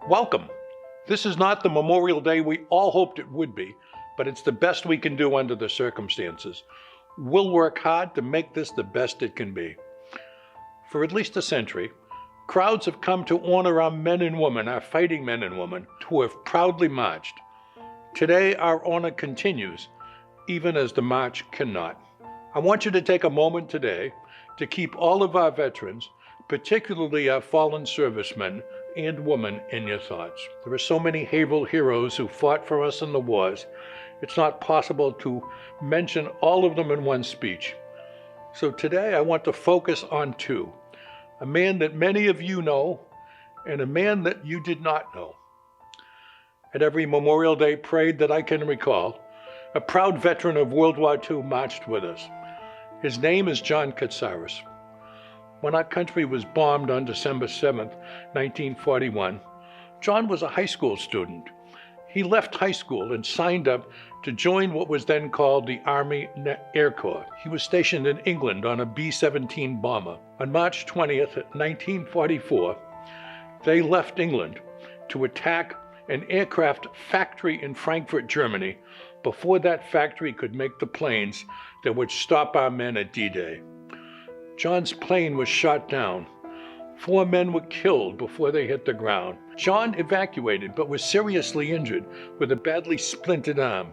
Welcome. This is not the Memorial Day we all hoped it would be, but it's the best we can do under the circumstances. We'll work hard to make this the best it can be. For at least a century, crowds have come to honor our men and women, our fighting men and women, who have proudly marched. Today, our honor continues, even as the march cannot. I want you to take a moment today to keep all of our veterans, particularly our fallen servicemen and women, in your thoughts. There are so many Haverhill heroes who fought for us in the wars, it's not possible to mention all of them in one speech. So today I want to focus on two, a man that many of you know and a man that you did not know. At every Memorial Day parade that I can recall, a proud veteran of World War II marched with us. His name is John Katsaris. When our country was bombed on December 7th, 1941, John was a high school student. He left high school and signed up to join what was then called the Army Air Corps. He was stationed in England on a B-17 bomber. On March 20th, 1944, they left England to attack an aircraft factory in Frankfurt, Germany, before that factory could make the planes that would stop our men at D-Day. John's plane was shot down. 4 men were killed before they hit the ground. John evacuated but was seriously injured with a badly splintered arm.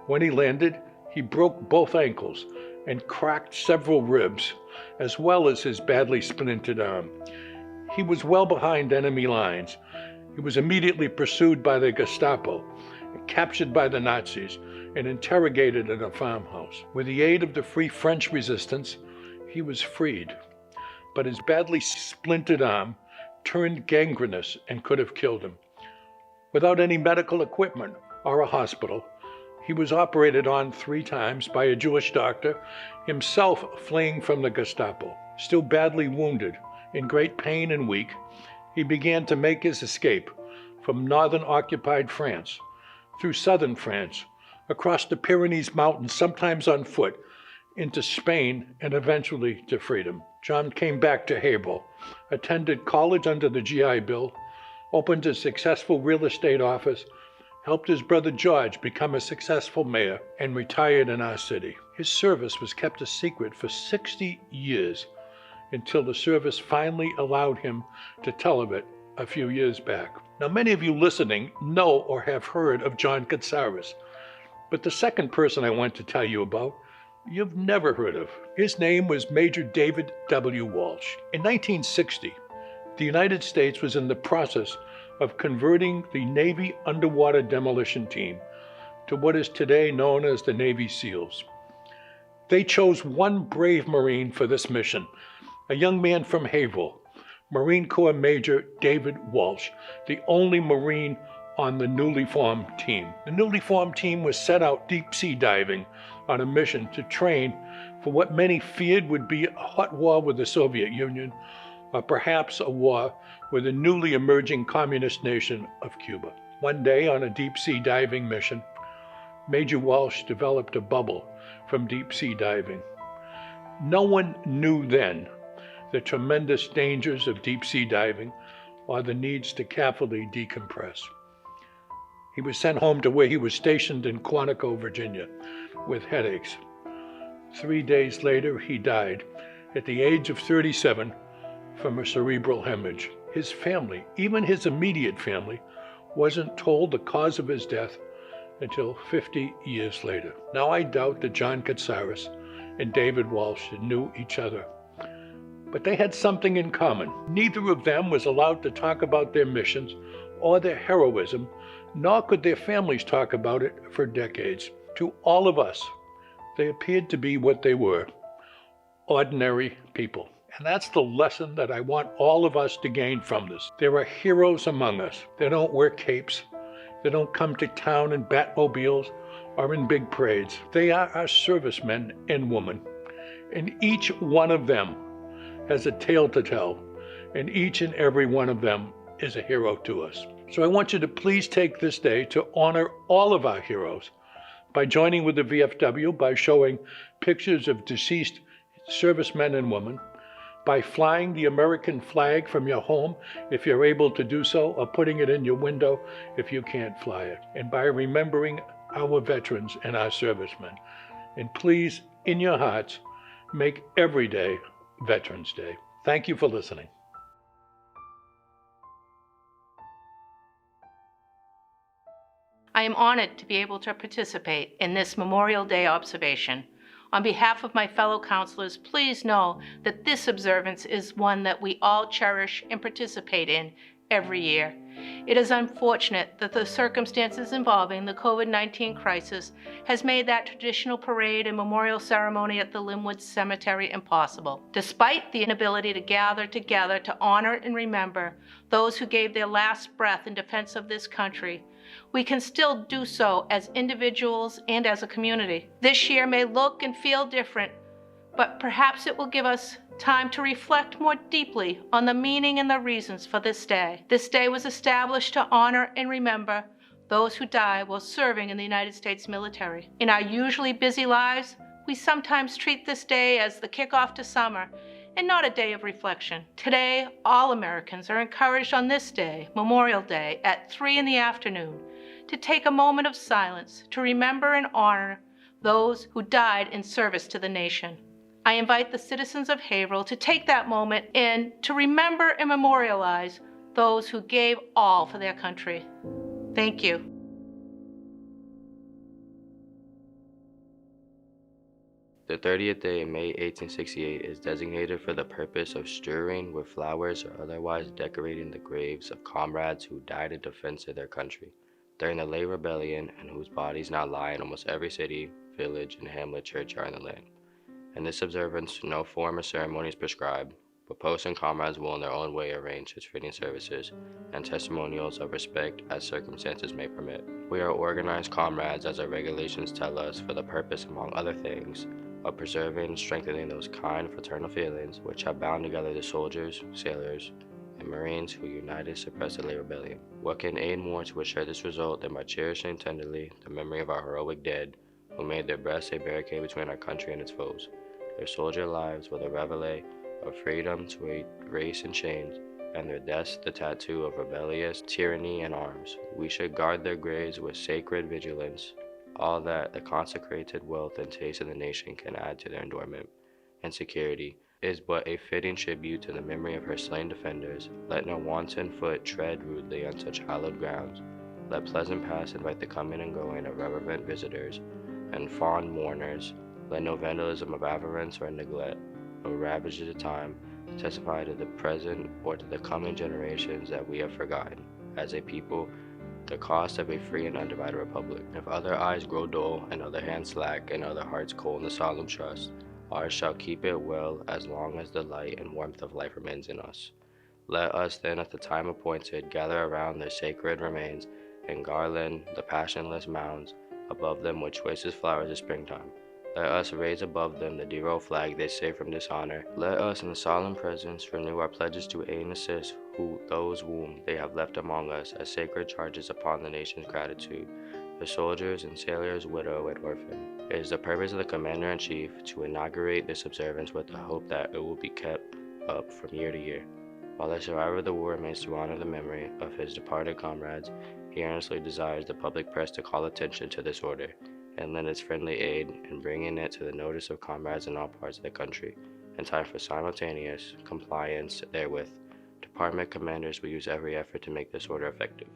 When he landed, he broke both ankles and cracked several ribs, as well as his badly splintered arm. He was well behind enemy lines. He was immediately pursued by the Gestapo, captured by the Nazis, and interrogated in a farmhouse. With the aid of the Free French resistance, he was freed, but his badly splintered arm turned gangrenous and could have killed him. Without any medical equipment or a hospital, he was operated on 3 times by a Jewish doctor, himself fleeing from the Gestapo. Still badly wounded, in great pain and weak, he began to make his escape from northern occupied France, through southern France, across the Pyrenees Mountains, sometimes on foot, into Spain, and eventually to freedom. John came back to Haverhill, attended college under the GI Bill, opened a successful real estate office, helped his brother George become a successful mayor, and retired in our city. His service was kept a secret for 60 years until the service finally allowed him to tell of it a few years back. Now, many of you listening know or have heard of John Katsaris, but the second person I want to tell you about you've never heard of. His name was Major David W. Walsh. In 1960, the United States was in the process of converting the Navy Underwater Demolition Team to what is today known as the Navy SEALs. They chose one brave Marine for this mission, a young man from Haverhill, Marine Corps Major David Walsh, the only Marine on the newly formed team. The newly formed team was set out deep sea diving on a mission to train for what many feared would be a hot war with the Soviet Union, or perhaps a war with the newly emerging communist nation of Cuba. One day on a deep sea diving mission, Major Walsh developed a bubble from deep sea diving. No one knew then the tremendous dangers of deep sea diving or the needs to carefully decompress. He was sent home to where he was stationed in Quantico, Virginia, with headaches. 3 days later, he died at the age of 37 from a cerebral hemorrhage. His family, even his immediate family, wasn't told the cause of his death until 50 years later. Now, I doubt that John Katsaris and David Walsh knew each other, but they had something in common. Neither of them was allowed to talk about their missions or their heroism, nor could their families talk about it for decades. To all of us, they appeared to be what they were, ordinary people. And that's the lesson that I want all of us to gain from this. There are heroes among us. They don't wear capes. They don't come to town in Batmobiles or in big parades. They are our servicemen and women. And each one of them has a tale to tell. And each and every one of them is a hero to us. So I want you to please take this day to honor all of our heroes by joining with the VFW, by showing pictures of deceased servicemen and women, by flying the American flag from your home if you're able to do so, or putting it in your window if you can't fly it, and by remembering our veterans and our servicemen. And please, in your hearts, make every day Veterans Day. Thank you for listening. I am honored to be able to participate in this Memorial Day observation. On behalf of my fellow counselors, please know that this observance is one that we all cherish and participate in every year. It is unfortunate that the circumstances involving the COVID-19 crisis has made that traditional parade and memorial ceremony at the Linwood Cemetery impossible. Despite the inability to gather together to honor and remember those who gave their last breath in defense of this country, we can still do so as individuals and as a community. This year may look and feel different, but perhaps it will give us time to reflect more deeply on the meaning and the reasons for this day. This day was established to honor and remember those who died while serving in the United States military. In our usually busy lives, we sometimes treat this day as the kickoff to summer and not a day of reflection. Today, all Americans are encouraged on this day, Memorial Day, at 3 p.m, to take a moment of silence to remember and honor those who died in service to the nation. I invite the citizens of Haverhill to take that moment and to remember and memorialize those who gave all for their country. Thank you. The 30th day of May 1868 is designated for the purpose of strewing with flowers or otherwise decorating the graves of comrades who died in defense of their country during the late rebellion and whose bodies now lie in almost every city, village, and hamlet churchyard in the land. In this observance, no form or ceremony is prescribed, but posts and comrades will in their own way arrange such fitting services and testimonials of respect as circumstances may permit. We are organized comrades, as our regulations tell us, for the purpose, among other things, of preserving and strengthening those kind fraternal feelings which have bound together the soldiers, sailors, and Marines who united suppressed the late rebellion. What can aid more to assure this result than by cherishing tenderly the memory of our heroic dead, who made their breasts a barricade between our country and its foes. Their soldier lives were the reveille of freedom to a race in chains, and their deaths the tattoo of rebellious tyranny and arms. We should guard their graves with sacred vigilance. All that the consecrated wealth and taste of the nation can add to their endowment and security is but a fitting tribute to the memory of her slain defenders. Let no wanton foot tread rudely on such hallowed grounds. Let pleasant paths invite the coming and going of reverent visitors and fond mourners. Let no vandalism of avarice or neglect, or ravage of the time, testify to the present or to the coming generations that we have forgotten, as a people, the cost of a free and undivided republic. If other eyes grow dull, and other hands slack, and other hearts cold in the solemn trust, ours shall keep it well as long as the light and warmth of life remains in us. Let us then at the time appointed gather around their sacred remains, and garland the passionless mounds above them with choicest flowers of springtime. Let us raise above them the dear old flag they save from dishonor. Let us in the solemn presence renew our pledges to aid and assist those whom they have left among us as sacred charges upon the nation's gratitude, the soldiers and sailors, widow and orphan. It is the purpose of the Commander-in-Chief to inaugurate this observance with the hope that it will be kept up from year to year. While the survivor of the war remains to honor the memory of his departed comrades, he earnestly desires the public press to call attention to this order and lend its friendly aid in bringing it to the notice of comrades in all parts of the country, in time for simultaneous compliance therewith. Department commanders will use every effort to make this order effective.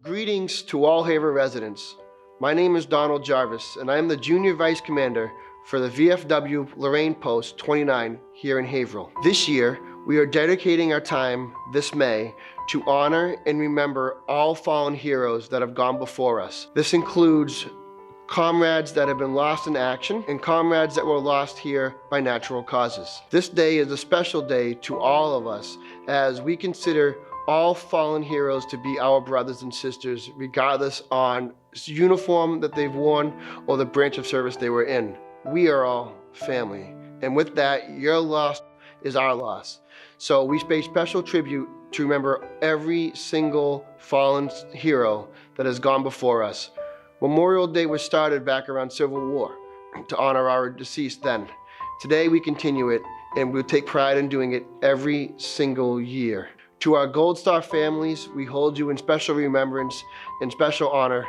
Greetings to all Haverhill residents. My name is Donald Jarvis, and I am the Junior Vice Commander for the VFW Lorraine Post 29 here in Haverhill. This year, we are dedicating our time this May to honor and remember all fallen heroes that have gone before us. This includes comrades that have been lost in action and comrades that were lost here by natural causes. This day is a special day to all of us as we consider all fallen heroes to be our brothers and sisters, regardless on uniform that they've worn or the branch of service they were in. We are all family, and with that, your loss is our loss. So we pay special tribute to remember every single fallen hero that has gone before us. Memorial Day was started back around Civil War to honor our deceased then. Today we continue it, and we'll take pride in doing it every single year. To our Gold Star families, we hold you in special remembrance and special honor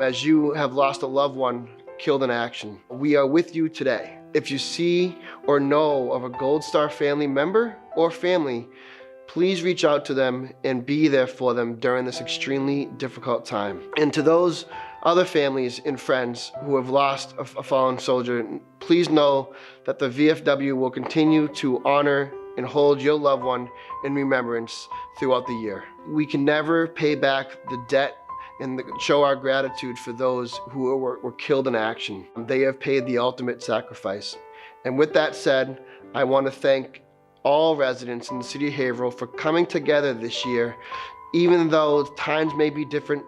as you have lost a loved one killed in action. We are with you today. If you see or know of a Gold Star family member or family, please reach out to them and be there for them during this extremely difficult time. And to those other families and friends who have lost a fallen soldier, please know that the VFW will continue to honor and hold your loved one in remembrance throughout the year. We can never pay back the debt and show our gratitude for those who were killed in action. They have paid the ultimate sacrifice. And with that said, I want to thank all residents in the city of Haverhill for coming together this year. Even though times may be different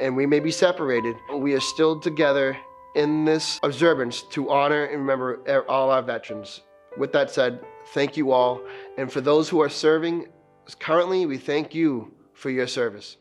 and we may be separated, we are still together in this observance to honor and remember all our veterans. With that said, thank you all. And for those who are serving currently, we thank you for your service.